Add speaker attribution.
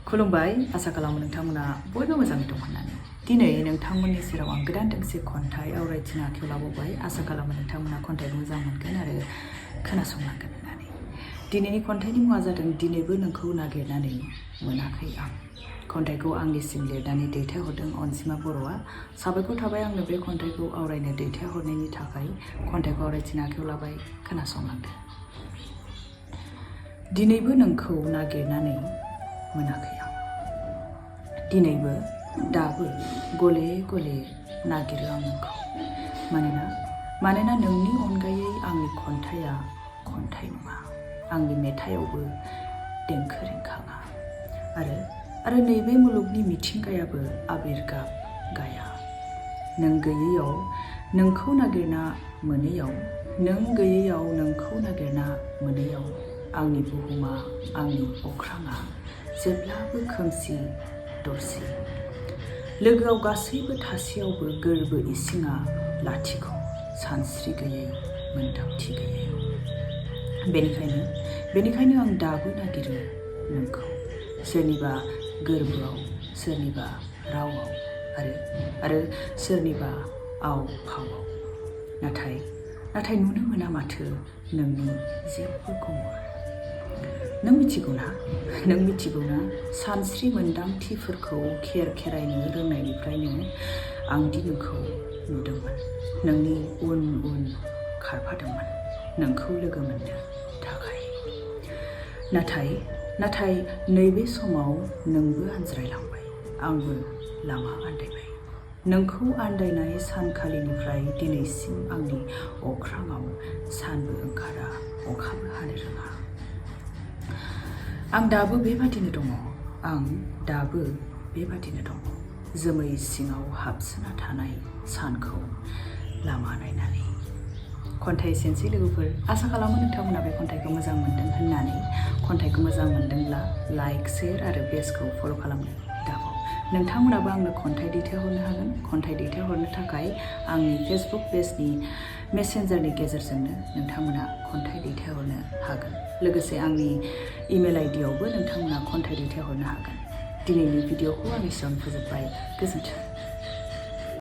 Speaker 1: खुलुमबाय आसा खालामो नोंथांमोना बयबो मोजाङै दं होननानै दिनै नोंथांमोननि सेराव आं गोदान दोंसे खन्थाइ आवरायथिनो आखायाव लाबोबाय आसा खालामो नोंथांमोना खन्थाइखौ मोजां मोनगोन आरो खोनासंलांगोन होननानै दिनैनि खन्थाइनि मुङा जादों दिनैबो नोंखौ नागिरनानै मोनाखै आं खन्थाइखौ आंनिसिम लिरनानै दैथायहरदों अनजिमा बर'आ साबायखर थाबाय आंनो बे खन्थाइखौ आवरायनो दैथायहरनायनि थाखाय खन्थाइखौ आवरायथिनो आखायाव लाबाय खोनासंलांदो दिनैबो नोंखौ नागिरनानै मोनाखै आं दिनैबो दाबो गले गले नागिरो आं नोंखौ मानोना नोंनि अनगायै आंनि खन्थाइया खन्थाइ नङा आंनि मेथाइयावबो देंखो रिंखाङा आरो नैबे मुलुगनि मिथिंगायाबो आबिर गाब गाया नों गैयैयाव नोंखौ नागिरना मोनैयाव नों गैयैयाव नोंखौ नागिरना मोनैयाव आंनि बुहुमा आंनि अख्राङा जेब्लाबो खोमसि दरसि लोगोआव गासैबो थासेयावबो गोरबो इसिङा लाथिख' सानस्रि गैयै मोन्दांथि गैयै बेनिखायनो आं दाबो नागिरो नोंखौ सोरनिबा गोरबोआव सोरनिबा रावआव आरो सोरनिबा आव फावआव नाथाय नुनो मोना माथो नोंनि जेबो गुमुर नों मिथिगौना सानस्रि मोन्दांथिफोरखौ खेरायनो रोंनायनिफ्रायनो आं दि नोंखौ नुदोंमोन नोंनि उन उन खारफादोंमोन नोंखौ लोगो मोननो थाखाय नाथाय नैबे समाव नोंबो आनज्रायलांबाय आंबो लामा आन्दायबाय नोंखौ आन्दायनाय सानखालिनिफ्राय दिनैसिम आंनि अख्राङाव सानबो ओंखारा अखाबो हानो रोङा आं दाबो बेबादिनो दङ जोमै सिङाव हाबसोना थानाय सानखौ लामा नायनानै खन्थाइ एसेनोसै लोगोफोर आसा खालामो नोंथांमोना बे खन्थाइखौ मोजां मोनदों होननानै खन्थाइखौ मोजां मोनदोंब्ला लाइक शेयार आरो पेजखौ फल' खालामनो दाबाव नोंथांमोनाबो आंनो खन्थाइ दैथायहरनो हागोन खन्थाइ दैथायहरनो थाखाय आंनि फेसबुक पेजनि मेसेन्जारनि गेजेरजोंनो नोंथांमोना खन्थाइ दैथायहरनो हागोन लोगोसे आंनि इमेल आइडियावबो नोंथांमोना खन्थाइ दैथायहरनो हागोन दिनैनि भिडिअखौ आं एसेयावनो फोजोबबाय गोजोन्थों